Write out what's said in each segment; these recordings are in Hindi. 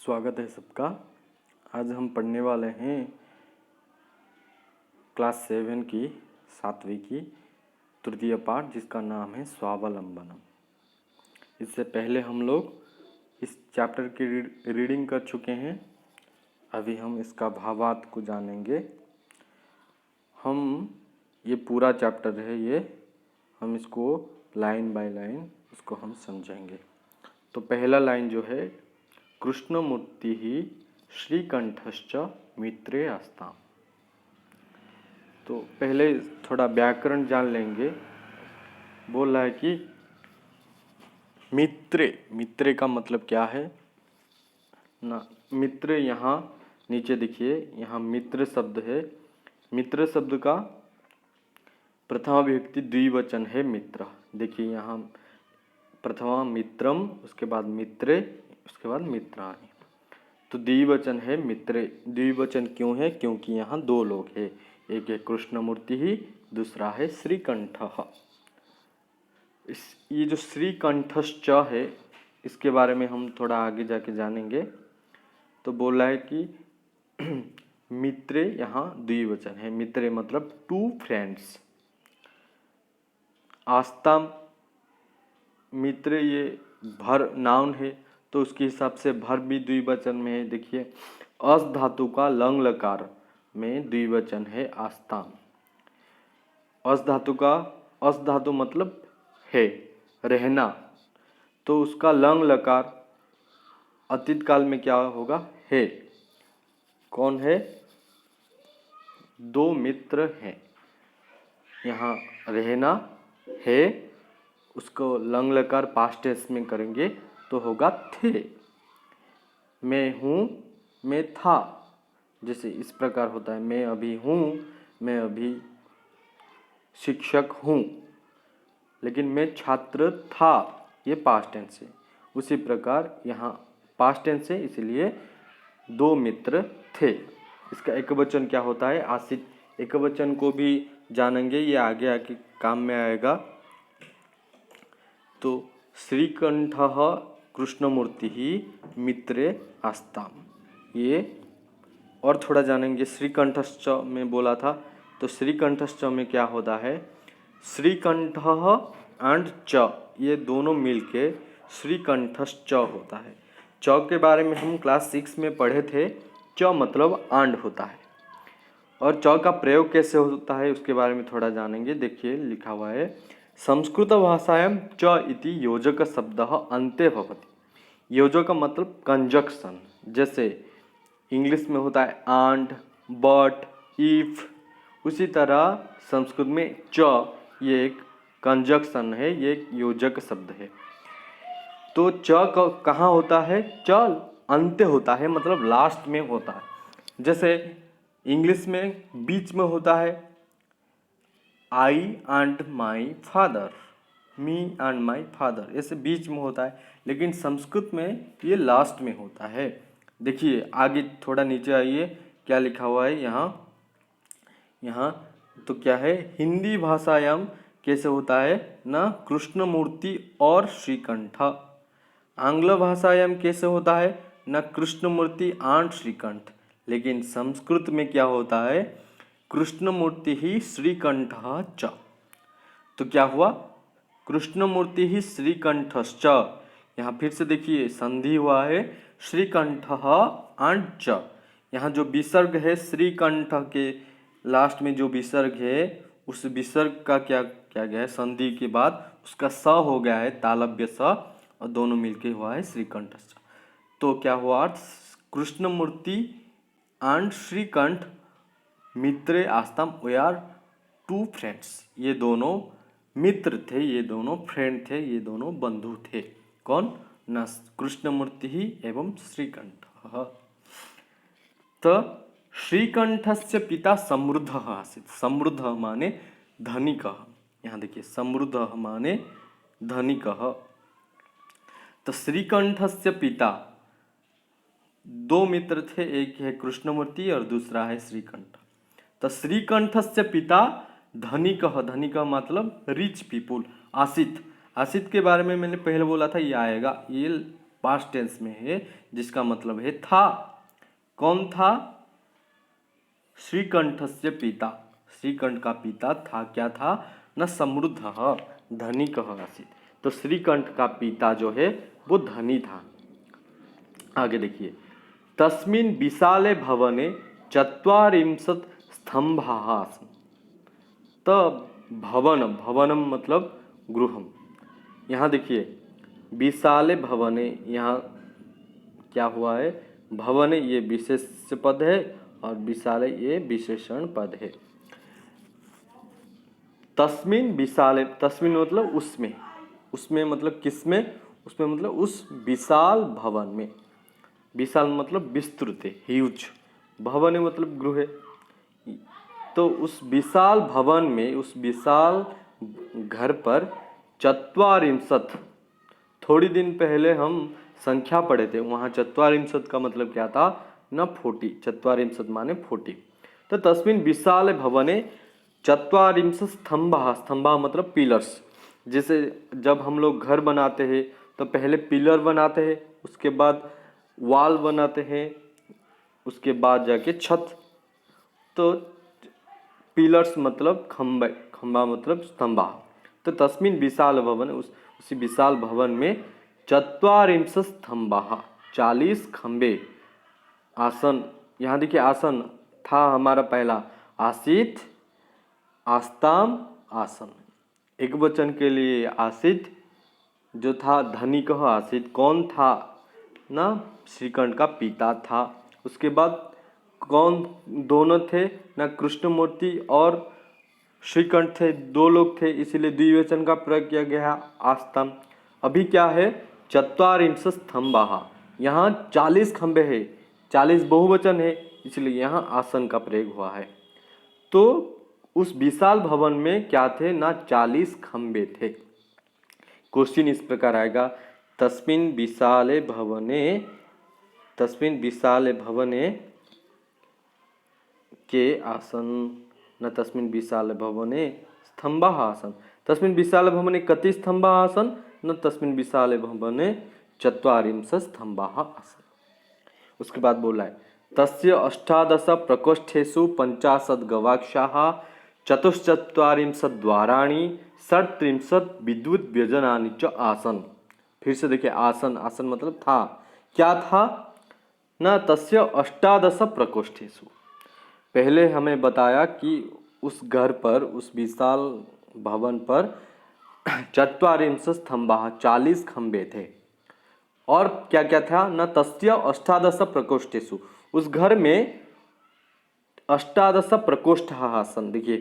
स्वागत है सबका। आज हम पढ़ने वाले हैं क्लास 7 की 7वीं की तृतीय पाठ, जिसका नाम है स्वावलंबनम। इससे पहले हम लोग इस चैप्टर की रीडिंग कर चुके हैं। अभी हम इसका भावार्थ को जानेंगे। हम ये पूरा चैप्टर है, हम इसको लाइन बाय लाइन इसको हम समझेंगे। तो पहला लाइन जो है, कृष्णमूर्ति ही श्रीकंठश्च मित्रे आस्ताम। तो पहले थोड़ा व्याकरण जान लेंगे। बोल रहा है कि मित्रे का मतलब क्या है ना। मित्र यहाँ नीचे देखिए, यहाँ मित्र शब्द है। मित्र शब्द का प्रथमा विभक्ति द्विवचन है मित्र। देखिए यहाँ प्रथमा मित्रम, उसके बाद मित्रे, उसके बाद मित्राणि। तो द्विवचन है मित्रे। द्विवचन क्यों है? क्योंकि यहाँ दो लोग हैं। एक है कृष्णमूर्ति ही, दूसरा है श्रीकंठः। ये जो श्रीकंठश्च है, इसके बारे में हम थोड़ा आगे जाके जानेंगे। तो बोला है कि मित्रे यहाँ द्विवचन है। मित्रे मतलब टू फ्रेंड्स। आस्ताम मित्र ये भर नाउन है, तो उसके हिसाब से भर भी द्विवचन में है। देखिए अस धातु का लंग लकार में द्विवचन है आस्ताम। अस धातु मतलब है, रहना। तो उसका लंग लकार अतीत काल में क्या होगा? है। कौन है? दो मित्र हैं। यहाँ रहना है, उसको लंग लकार पास्ट टेंस में करेंगे तो होगा थे। मैं हूँ, मैं था। जैसे इस प्रकार होता है, मैं अभी हूँ, मैं अभी शिक्षक हूँ, लेकिन मैं छात्र था, ये पास्ट टेंस है। उसी प्रकार यहाँ पास्ट टेंस है, इसलिए दो मित्र थे। इसका एकवचन क्या होता है? आसित। एकवचन को भी जानेंगे, ये आगे आके काम में आएगा। तो श्रीकंठः कृष्णमूर्ति ही मित्रे आस्ताम। ये और थोड़ा जानेंगे। श्रीकंठश्च में बोला था, तो श्रीकंठश्च में क्या होता है? श्रीकंठः एंड च, ये दोनों मिलके श्रीकंठश्च होता है। च के बारे में हम क्लास 6 में पढ़े थे। च मतलब आंड होता है, और च का प्रयोग कैसे होता है उसके बारे में थोड़ा जानेंगे। देखिए लिखा हुआ है, संस्कृत भाषायां च इति योजक शब्दः अन्ते भवति। योजक मतलब कंजक्शन। जैसे इंग्लिश में होता है एंड, बट, इफ, उसी तरह संस्कृत में च ये एक कंजक्शन है, ये एक योजक शब्द है। तो च कहाँ होता है? च अंत्य होता है, मतलब लास्ट में होता है। जैसे इंग्लिश में बीच में होता है I and my father, me and my father, ऐसे बीच में होता है। लेकिन संस्कृत में ये लास्ट में होता है। देखिए आगे थोड़ा नीचे आइए, क्या लिखा हुआ है यहाँ तो क्या है? हिंदी भाषायां कैसे होता है ना, कृष्णमूर्ति और श्रीकंठ। आंग्ल भाषायां कैसे होता है ना, कृष्णमूर्ति एंड श्रीकंठ। लेकिन संस्कृत में क्या होता है? कृष्णमूर्ति ही श्रीकंठः च। तो क्या हुआ? कृष्णमूर्ति ही श्रीकंठश्च। यहाँ फिर से देखिए संधि हुआ है, श्रीकंठः एंड च। यहाँ जो विसर्ग है श्रीकंठ के लास्ट में, जो विसर्ग है उस विसर्ग का क्या गया है? संधि के बाद उसका स हो गया है तालव्य स, और दोनों मिलके हुआ है श्रीकंठश्च। तो क्या हुआ? कृष्णमूर्ति एंड श्रीकंठ मित्रे आस्ताम, वी आर टू फ्रेंड्स। ये दोनों मित्र थे, ये दोनों फ्रेंड थे, ये दोनों बंधु थे। कौन? न कृष्णमूर्ति ही एवं श्रीकंठ। तो श्रीकंठस्य पिता समृद्धः आसीत्। समृद्ध माने धनिकः। यहाँ देखिए समृद्ध माने धनिकः। तो श्रीकंठस्य पिता, दो मित्र थे, एक है कृष्णमूर्ति और दूसरा है श्रीकंठ। तो श्रीकंठस्य पिता धनिकः, धनिकः मतलब रिच पीपुल, आसित। आसित के बारे में मैंने पहले बोला था, ये आएगा, ये पास्ट टेंस में है, जिसका मतलब है था। कौन था? श्रीकंठस्य पिता, श्रीकंठ का पिता था, क्या था? न समृद्धः धनिकः आसीत्। तो श्रीकंठ का पिता जो है वो धनी था। आगे देखिए, तस्मिन् विशाले भवने चत्वारिंशत् स्तंभाः आसन्। तो भवनम मतलब गृहम। यहाँ देखिए, विशाले भवने, यहाँ क्या हुआ है? भवने ये विशेष पद है और विशाले ये विशेषण पद है। तस्मिन विशाले, तस्मिन मतलब उसमें, उसमें मतलब किसमें? उसमें मतलब उस विशाल भवन में। विशाल मतलब विस्तृत है, ह्यूज। भवन मतलब गृह है। तो उस विशाल भवन में, उस विशाल घर पर चत्वारिंशत्, थोड़ी दिन पहले हम संख्या पढ़े थे, वहाँ चत्वारिंशत् का मतलब क्या था? न 40, चत्वारिंशत् माने 40। तो तस्मिन् विशाल भवने चत्वारिंशत् स्तंभः, स्तंभः मतलब पिलर्स। जैसे जब हम लोग घर बनाते हैं तो पहले पिलर बनाते हैं, उसके बाद वॉल बनाते हैं, उसके बाद जाके छत। तो पिलर्स मतलब खंबे, खंबा मतलब स्तंभा। तो तस्मिन् विशाल भवन, उसी विशाल भवन में चत्वारिंशत् स्तंभः, 40 खंबे। आसन, यहाँ देखिए आसन था हमारा पहला, आसीत, आस्ताम, आसन। एक वचन के लिए आसित जो था, धनिकः आसित, कौन था? ना श्रीकंठ का पिता था। उसके बाद कौन दोनों थे? ना कृष्णमूर्ति और श्रीकंठ थे, दो लोग थे, इसीलिए द्विवचन का प्रयोग किया गया आस्तम। अभी क्या है? चत्वारिंशत् स्तंभः, यहाँ 40 खंबे हैं, 40 बहुवचन है, इसलिए यहाँ आसन का प्रयोग हुआ है। तो उस विशाल भवन में क्या थे? ना 40 खंबे थे। क्वेश्चन इस प्रकार आएगा, तस्मिन् विशाले भवने, तस्मिन् विशाले भवने के आसन, न तस्मिन् विशाल भवने स्तंभः आसन्। तस्मिन् विशाल भवने कति स्तंभः आसन्? न तस्मिन् विशाल भवने चत्वारिंशत् स्तंभः आसन्। उसके बाद बोला है, तस्य अष्टादश प्रकोष्ठेषु 50 गवाक्षाः, 44 द्वाराणि, 37 विद्युत व्यजनानि च आसन्। फिर से देखिए, आसन, आसन मतलब था, क्या था? न तस्य अष्टादश प्रकोष्ठेषु। पहले हमें बताया कि उस घर पर, उस विशाल भवन पर चत्वारिंशत् स्तंभः, 40 खंबे थे। और क्या क्या था? न तस्य अष्टादश प्रकोष्ठेषु, उस घर में अष्टादश प्रकोष्ठाः आसन्। देखिए,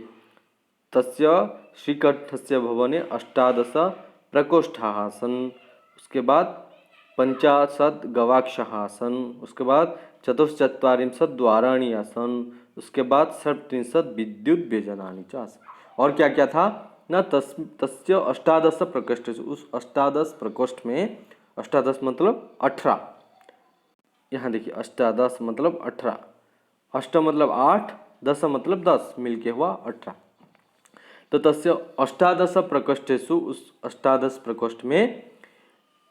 तस्य श्रीकंठस्य भवने अष्टादश प्रकोष्ठाः आसन्। उसके बाद 50 गवाक्षाः आसन्। उसके बाद 44 द्वाराणि आसन्। उसके बाद 37 विद्युत व्यजनानि च आसन्। और क्या क्या था? न तस्य अष्टादश प्रकोष्ठेषु, उस अष्टादश प्रकोष्ठ में, अष्टादश मतलब 18, यहाँ देखिए अष्टादश मतलब 18, अष्ट मतलब 8, दश मतलब 10, मिलके हुआ 18। तो तस्य अष्टादश प्रकोष्ठेषु, उस अष्टादश प्रकोष्ठ में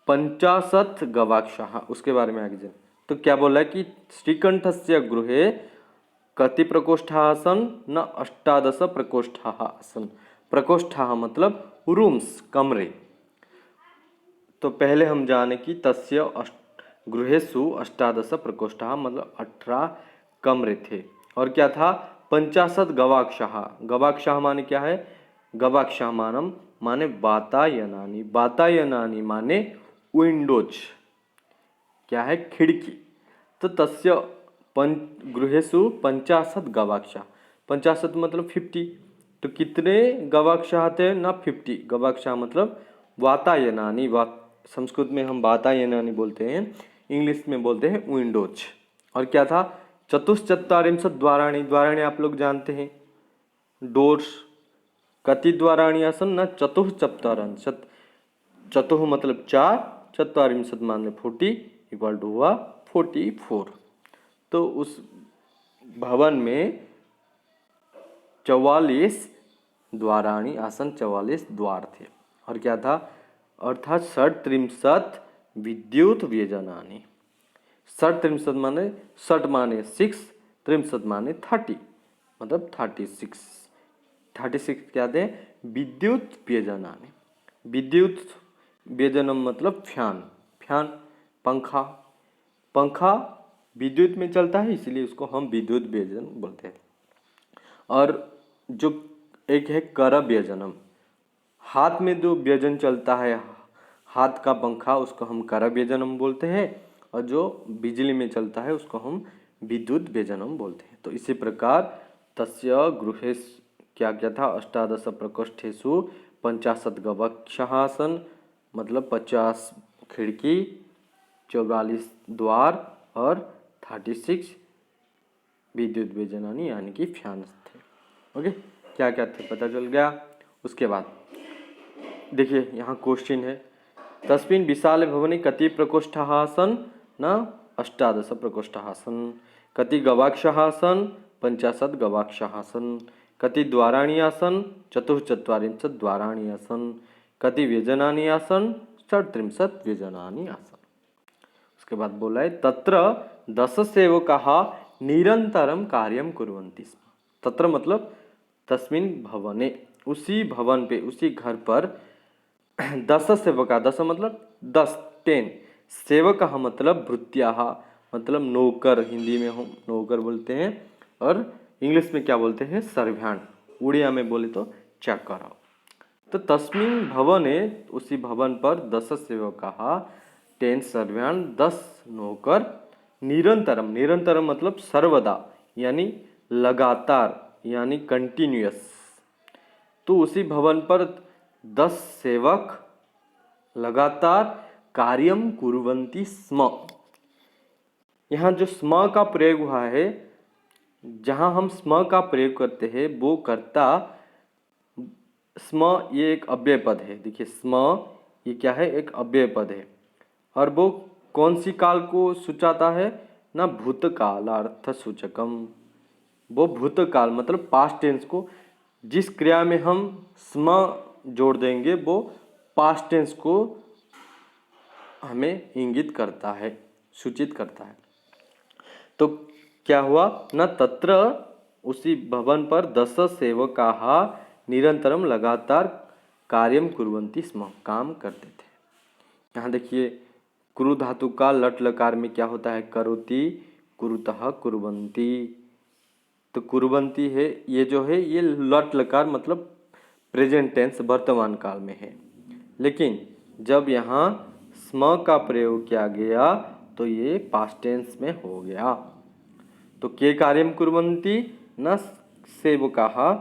50 गवाक्षाः, उसके बारे में आगे जाए तो क्या बोला है कि श्रीकंठस्य गृहे कति प्रकोष्ठाः आसन्? न अष्टादश प्रकोष्ठाः आसन्। प्रकोष्ठाः मतलब रूम्स, कमरे। तो पहले हम जाने कि तस्य गृहेषु अष्टादश प्रकोष्ठाः मतलब 18 कमरे थे। और क्या था? 50 गवाक्षाः। गवाक्षाः माने क्या है? गवाक्षाः माने वातायनानि, वातायनानि माने विंडोज, क्या है? खिड़की। तो तस्य गृहेषु 50 गवाक्षाः, 50 मतलब 50। तो कितने गवाक्षाः थे? ना 50। गवाक्षाः मतलब वातायनानि, संस्कृत में हम वातायनानि बोलते हैं, इंग्लिश में बोलते हैं विंडोज। और क्या था? 44 द्वाराणि, द्वाराणि आप लोग जानते हैं, डोर्स। कति द्वाराणि आसन्? न 44, चतुः मतलब 4, 44 मान ले 40 इक्वल टू हुआ 44। तो उस भवन में 44 द्वाराणि आसन, 44 द्वार थे। और क्या था? अर्थात 37 विद्युत व्यजनानि। षट त्रिंशत् माने षट माने 6, त्रिंशत् माने 30, मतलब 36। 36 क्या दे? विद्युत व्यजनानि। विद्युत व्यजनम मतलब फैन, फैन पंखा, पंखा विद्युत में चलता है, इसलिए उसको हम विद्युत व्यजन बोलते हैं। और जो एक है कर व्यजनम, हाथ में जो व्यजन चलता है, हाथ का पंखा, उसको हम कर व्यजनम बोलते हैं। और जो बिजली में चलता है उसको हम विद्युत व्यजनम बोलते हैं। तो इसी प्रकार तस्य गृहे क्या क्या था? अष्टादश प्रकोष्ठेषु 50 गवाक्षाः आसन्, मतलब 50 खिड़की, 44 द्वार और 36 विद्युत व्यजनानि यानी कि फैन थे। ओके, क्या क्या थे पता चल गया। उसके बाद देखिए यहाँ क्वेश्चन है, तस्मिन् विशाले भवने कति प्रकोष्ठाः आसन्? न 18 प्रकोष्ठाः आसन्। कति गवाक्षाः आसन्? 50 गवाक्षाः आसन्। कति द्वाराणि आसन्? 44 द्वाराणि आसन्। कति व्यजनानि आसन्? 37 व्यजनानि आसन्। उसके बाद बोला है तत्र 10 सेवकाः निरंतरम कार्यम कुर्वन्ति स्म। तत्र मतलब तस्मिन् भवने, उसी भवन पे, उसी घर पर 10 सेवका, 10 मतलब 10, 10 सेवकाः मतलब भृत्याः, मतलब नौकर, हिंदी में हम नौकर बोलते हैं और इंग्लिश में क्या बोलते हैं? सर्वेंट, उड़िया में बोले तो चाकर। तो तस्मिन् भवने, उसी भवन पर 10 सेवकाः, 10 सर्वेंट, 10 नौकर, निरंतरम, निरंतरम मतलब सर्वदा यानी लगातार यानी कंटिन्यूअस। तो उसी भवन पर 10 सेवक लगातार कार्यम कुर्वन्ति स्म। यहाँ जो स्म का प्रयोग हुआ है, जहाँ हम स्म का प्रयोग करते हैं वो कर्ता स्म, ये एक अव्यय पद है। देखिए स्म ये क्या है? एक अव्यय पद है। और वो कौन सी काल को सूचाता है? ना भूतकालार्थ सूचकम। वो भूतकाल मतलब पास्ट टेंस को, जिस क्रिया में हम स्म जोड़ देंगे वो पास्ट टेंस को हमें इंगित करता है, सूचित करता है। तो क्या हुआ ना, तत्र उसी भवन पर 10 सेवकाः निरंतरम लगातार कार्यम कुर्वन्ति स्म, काम करते थे। यहाँ देखिए कुरु धातु का लट लकार में क्या होता है? करोति, कुरुतः, कुर्वन्ति। तो कुर्वन्ति है, ये जो है ये लट लकार मतलब प्रेजेंट टेंस, वर्तमान काल में है। लेकिन जब यहाँ स्म का प्रयोग किया गया तो ये पास्ट टेंस में हो गया। तो के कार्यम कुर्वन्ति? न सेवकाः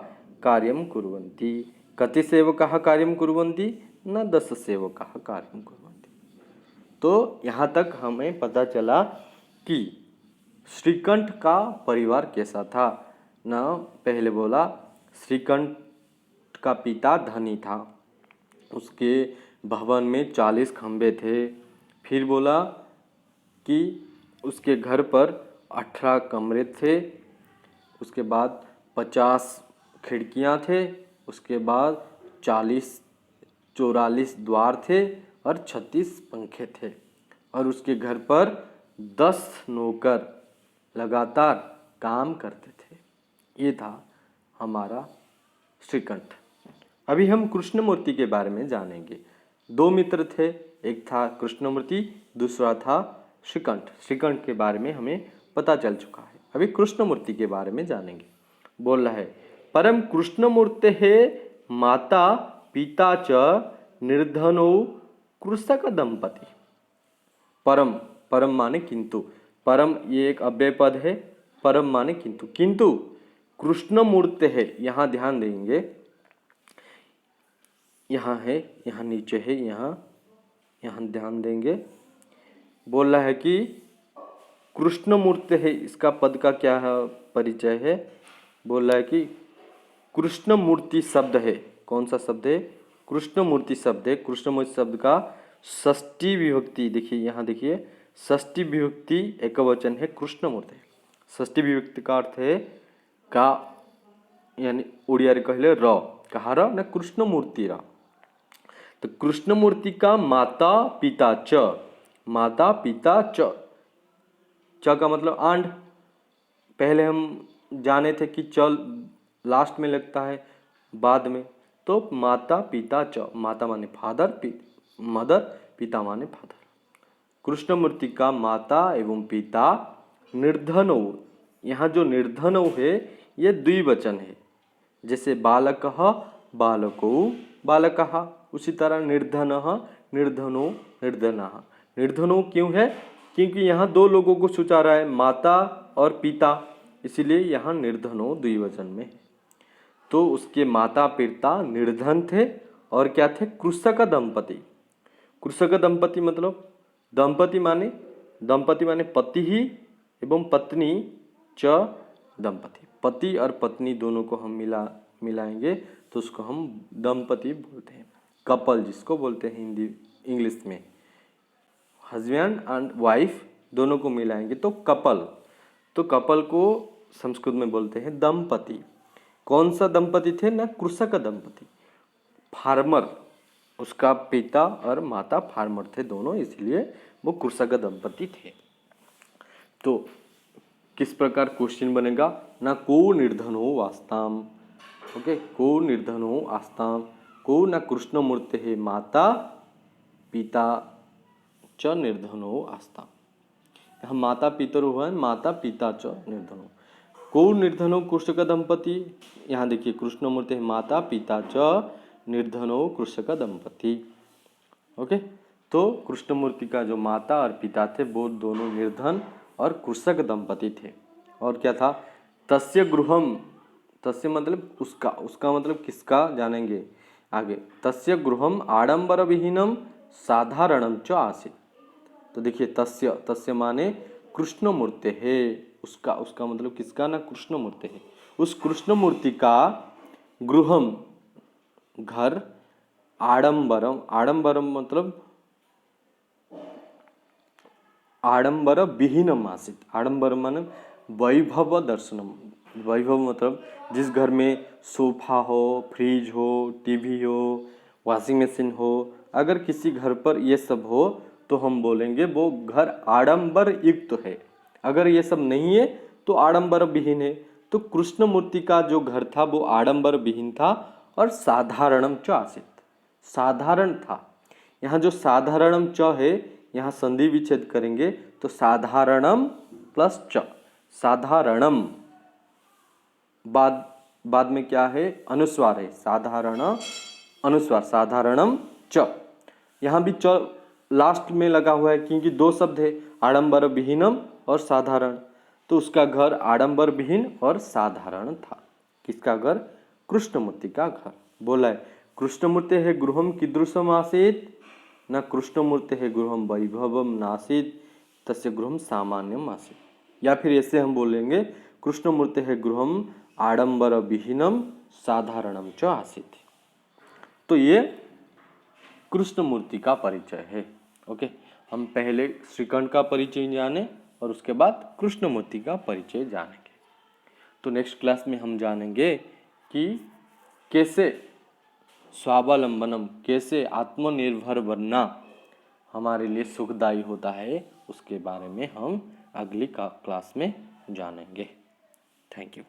कार्यम कुर्वन्ति। कति सेवकाः कार्यम कुर्वन्ति? न 10 सेवकाः कार्यम कुर्वन्ति। तो यहाँ तक हमें पता चला कि श्रीकंठ का परिवार कैसा था ना। पहले बोला श्रीकंठ का पिता धनी था, उसके भवन में 40 खंबे थे। फिर बोला कि उसके घर पर 18 कमरे थे, उसके बाद 50 खिड़कियां थे, उसके बाद 44 द्वार थे और 36 पंखे थे। और उसके घर पर 10 नौकर लगातार काम करते थे। ये था हमारा श्रीकंठ। अभी हम कृष्णमूर्ति के बारे में जानेंगे। 2 मित्र थे, एक था कृष्णमूर्ति, दूसरा था श्रीकंठ। श्रीकंठ के बारे में हमें पता चल चुका है। अभी कृष्णमूर्ति के बारे में जानेंगे। बोल रहा है परम कृष्णमूर्ते है माता पिता च निर्धनो कृषक दंपति। परम, परम माने किंतु, परम ये एक अव्यय पद है, परम माने किंतु, किंतु कृष्णमूर्ते है, यहाँ ध्यान देंगे, यहाँ है, यहाँ नीचे है, यहाँ ध्यान देंगे। बोल रहा है कि कृष्णमूर्ति है, इसका पद का क्या है परिचय है? बोल रहा है कि कृष्णमूर्ति शब्द है, कौन सा शब्द है? कृष्णमूर्ति शब्द है। कृष्णमूर्ति शब्द का षष्ठी विभक्ति, देखिए यहाँ देखिए, षष्ठी विभक्ति एकवचन है कृष्णमूर्ति। षष्ठी विभक्ति का अर्थ है का, यानी उड़िया रे कहले र, कहा र ना कृष्णमूर्ति र। तो कृष्णमूर्ति का माता पिता च, माता पिता च, च का मतलब आंड। पहले हम जाने थे कि च लास्ट में लगता है बाद में, तो माता पिता च, माता माने फादर, मदर, पिता माने फादर। कृष्णमूर्ति का माता एवं पिता निर्धनौ, यहाँ जो निर्धनौ है ये द्विवचन है। जैसे बालकः बालकौ बालकः, उसी तरह निर्धनः निर्धनो निर्धनः। निर्धनो क्यों है? क्योंकि यहाँ दो लोगों को सूचा रहा है, माता और पिता, इसीलिए यहाँ निर्धनो द्विवचन में है। तो उसके माता पिता निर्धन थे और क्या थे? कृषक दंपति। कृषक दंपति मतलब दंपति माने पति ही एवं पत्नी च दंपति। पति और पत्नी दोनों को हम मिलाएंगे तो उसको हम दंपति बोलते हैं। कपल जिसको बोलते हैं हिंदी इंग्लिश में, हस्बैंड एंड वाइफ दोनों को मिलाएंगे तो कपल। तो कपल को संस्कृत में बोलते हैं दंपति। कौन सा दंपति थे? ना कृषक दंपति, फार्मर, उसका पिता और माता फार्मर थे दोनों, इसलिए वो कृषक दंपति थे। तो किस प्रकार क्वेश्चन बनेगा? ना को निर्धनो आस्ताम, ओके, को निर्धनो आस्ताम, को न कृष्णमूर्ते है माता पिता च निर्धनो आस्ताम। यहाँ माता पितर हुआ है, माता पिता च निर्धनो। को निर्धनो कृषक दंपति, यहाँ देखिए कृष्णमूर्ति है माता पिता च निर्धनो कृषक दंपति। ओके, तो कृष्णमूर्ति का जो माता और पिता थे वो दोनों निर्धन और कृषक दंपति थे। और क्या था? तस्य गृहम, तस्य मतलब उसका, उसका मतलब किसका जानेंगे आगे। तस्य गृहम आडंबर विहीनम साधारणम च आसीत्। तो देखिए तस्य, तस्य माने कृष्णमूर्ति है, उसका, उसका मतलब किसका? ना कृष्णमूर्ति है। उस कृष्णमूर्ति का गृहम घर, आडंबरम, आडंबरम मतलब आडंबर विहीनम आसीत्। आडंबर माने वैभव दर्शनम। वैभव मतलब जिस घर में सोफा हो, फ्रिज हो, टीवी हो, वॉशिंग मशीन हो, अगर किसी घर पर ये सब हो तो हम बोलेंगे वो घर आडंबर युक्त है। अगर ये सब नहीं है तो आडंबर विहीन है। तो कृष्णमूर्ति का जो घर था वो आडंबर विहीन था और साधारणम च आसीत्, साधारण था। यहाँ जो साधारणम च है, यहाँ संधि विच्छेद करेंगे तो साधारणम प्लस च, साधारणम, बाद में क्या है? अनुस्वार है, साधारण अनुस्वार, साधारणम च। यहाँ भी च लास्ट में लगा हुआ है क्योंकि दो शब्द है, आडंबर विहीनम और साधारण। तो उसका घर आडंबर विहीन और साधारण था। किसका घर? कृष्णमूर्ति का घर। बोला है कृष्णमूर्ति है गृहम कीदृशम आसीत्, न कृष्णमूर्ति है गृहम वैभवम नासीत्, तस्य गृहम सामान्यम आसीत्। या फिर ऐसे हम बोलेंगे कृष्णमूर्ति है गृहम आडंबर विहीनम साधारणम च आसीत्। तो ये कृष्णमूर्ति का परिचय है। ओके, हम पहले श्रीकंठ का परिचय जाने और उसके बाद कृष्णमूर्ति का परिचय जानेंगे। तो नेक्स्ट क्लास में हम जानेंगे कि कैसे स्वावलंबनम, कैसे आत्मनिर्भर बनना हमारे लिए सुखदायी होता है, उसके बारे में हम अगली क्लास में जानेंगे। Thank you.